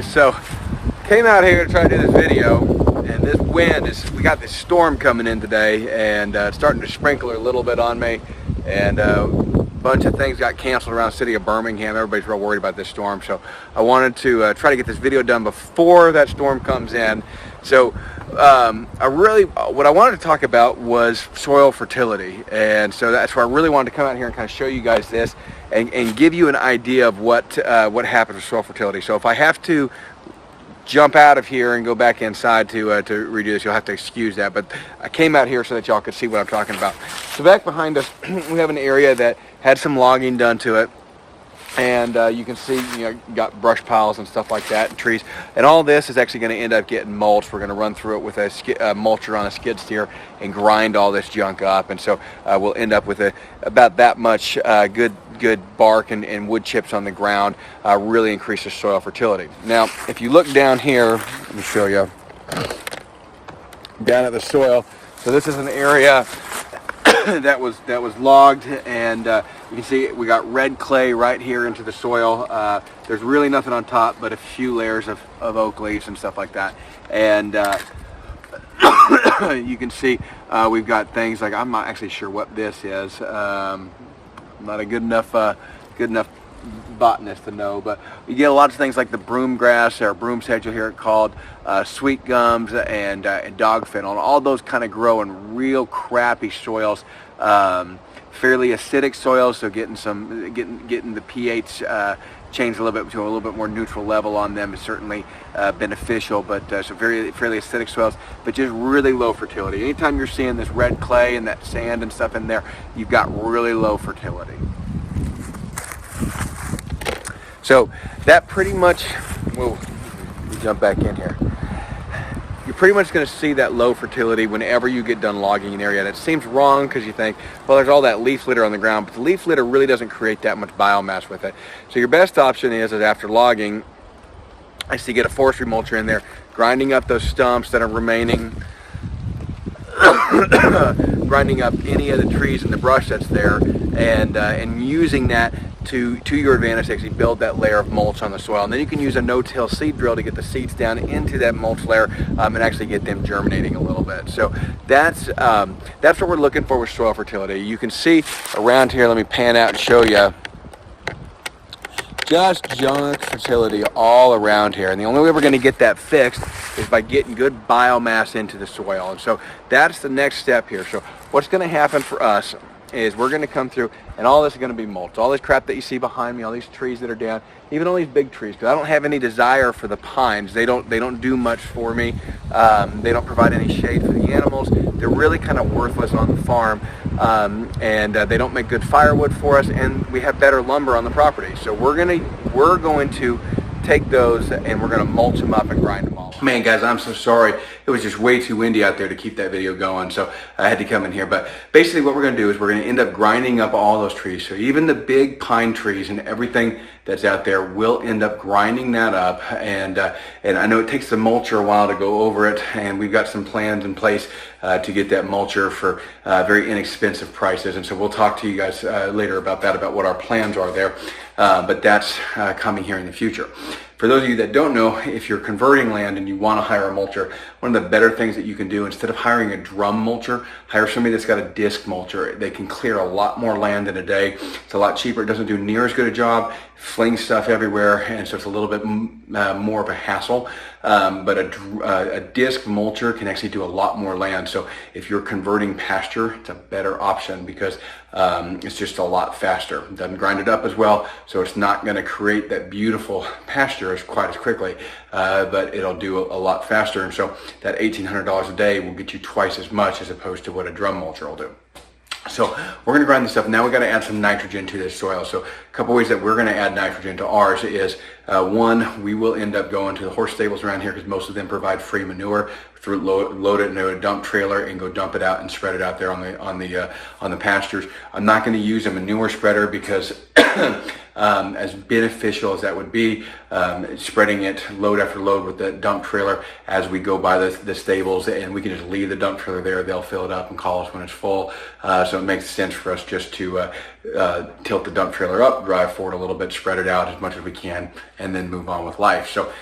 guys, so came out here to try to do this video, and this wind is, we got this storm coming in today, and it's starting to sprinkle a little bit on me, and a bunch of things got canceled around the city of Birmingham. Everybody's real worried about this storm, so I wanted to try to get this video done before that storm comes in. So what I wanted to talk about was soil fertility, and so that's why I really wanted to come out here and kind of show you guys this and give you an idea of what happens with soil fertility. So if I have to jump out of here and go back inside to redo this, you'll have to excuse that, but I came out here so that y'all could see what I'm talking about. So back behind us we have an area that had some logging done to it, and you can see, you got brush piles and stuff like that and trees, and all this is actually going to end up getting mulched. We're going to run through it with a mulcher on a skid steer and grind all this junk up, and so we'll end up with about that much good bark and wood chips on the ground. Really increases soil fertility. Now if you look down here, let me show you down at the soil. So this is an area that was logged, and you can see we got red clay right here into the soil. There's really nothing on top but a few layers of oak leaves and stuff like that, and you can see we've got things like, I'm not actually sure what this is. I'm not a good enough botanist to know, but you get a lot of things like the broom grass, or broom sedge, you'll hear it called, sweet gums, and dog fennel. And all those kind of grow in real crappy soils, fairly acidic soils. So getting the pH changed a little bit to a little bit more neutral level on them is certainly beneficial. But so fairly acidic soils, but just really low fertility. Anytime you're seeing this red clay and that sand and stuff in there, you've got really low fertility. So that pretty much, we'll jump back in here. You're pretty much going to see that low fertility whenever you get done logging an area. And it seems wrong because you think, well, there's all that leaf litter on the ground, but the leaf litter really doesn't create that much biomass with it. So your best option is after logging, I see, get a forestry mulcher in there, grinding up those stumps that are remaining, grinding up any of the trees and the brush that's there, and using that to your advantage to actually build that layer of mulch on the soil. And then you can use a no-till seed drill to get the seeds down into that mulch layer, and actually get them germinating a little bit. So that's what we're looking for with soil fertility. You can see around here, let me pan out and show you, just junk fertility all around here. And the only way we're going to get that fixed is by getting good biomass into the soil. And so that's the next step here. So what's going to happen for us is we're going to come through, and all this is going to be mulched. All this crap that you see behind me, all these trees that are down, even all these big trees, because I don't have any desire for the pines. They don't do much for me. They don't provide any shade for the animals. They're really kind of worthless on the farm, and they don't make good firewood for us, and we have better lumber on the property. So we're going to take those and we're going to mulch them up and grind them all. Man, guys, I'm so sorry. It was just way too windy out there to keep that video going, so I had to come in here. But basically what we're going to do is we're going to end up grinding up all those trees. So even the big pine trees and everything that's out there, we'll end up grinding that up. And I know it takes the mulcher a while to go over it, and we've got some plans in place to get that mulcher for very inexpensive prices. And so we'll talk to you guys later about that, about what our plans are there. But that's coming here in the future. For those of you that don't know, if you're converting land and you want to hire a mulcher, one of the better things that you can do, instead of hiring a drum mulcher, hire somebody that's got a disc mulcher. They can clear a lot more land in a day. It's a lot cheaper. It doesn't do near as good a job, flings stuff everywhere, and so it's a little bit more of a hassle. But a disc mulcher can actually do a lot more land. So if you're converting pasture, it's a better option because it's just a lot faster. It doesn't grind it up as well, so it's not going to create that beautiful pasture quite as quickly, but it'll do a lot faster. And so that $1,800 a day will get you twice as much as opposed to what a drum mulcher will do. So we're going to grind this up. Now we've got to add some nitrogen to this soil. So a couple ways that we're going to add nitrogen to ours is, one, we will end up going to the horse stables around here because most of them provide free manure. Load it into a dump trailer and go dump it out and spread it out there on the pastures. I'm not going to use a manure spreader because as beneficial as that would be, spreading it load after load with the dump trailer as we go by the stables, and we can just leave the dump trailer there. They'll fill it up and call us when it's full. So it makes sense for us just to tilt the dump trailer up, drive forward a little bit, spread it out as much as we can, and then move on with life. So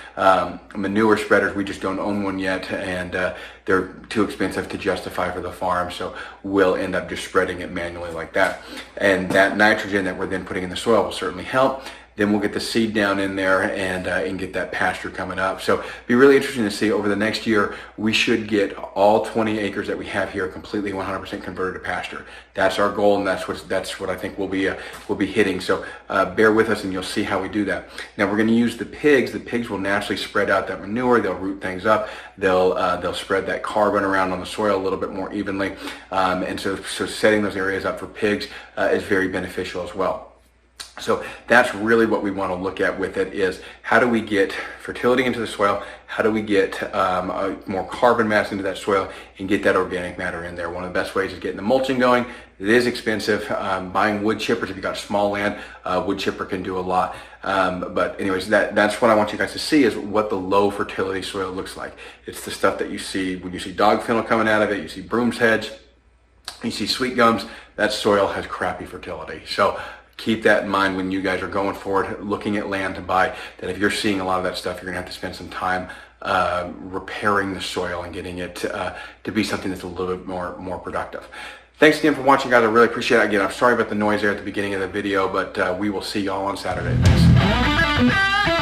manure spreaders, we just don't own one yet, and they're too expensive to justify for the farm, so we'll end up just spreading it manually like that. And that nitrogen that we're then putting in the soil will certainly help. Then we'll get the seed down in there and get that pasture coming up. So it'll be really interesting to see over the next year. We should get all 20 acres that we have here completely 100% converted to pasture. That's our goal, and that's what I think we'll be hitting. So bear with us, and you'll see how we do that. Now we're going to use the pigs. The pigs will naturally spread out that manure. They'll root things up. They'll spread that carbon around on the soil a little bit more evenly, and so setting those areas up for pigs is very beneficial as well. So that's really what we want to look at with it, is how do we get fertility into the soil? How do we get more carbon mass into that soil and get that organic matter in there? One of the best ways is getting the mulching going. It is expensive. Buying wood chippers, if you've got small land, wood chipper can do a lot. But anyways, that's what I want you guys to see, is what the low fertility soil looks like. It's the stuff that you see when you see dog fennel coming out of it, you see broom's hedge, you see sweet gums. That soil has crappy fertility. So keep that in mind when you guys are going forward, looking at land to buy, that if you're seeing a lot of that stuff, you're gonna have to spend some time repairing the soil and getting it to be something that's a little bit more productive. Thanks again for watching, guys. I really appreciate it. Again, I'm sorry about the noise there at the beginning of the video, but we will see y'all on Saturday. Thanks.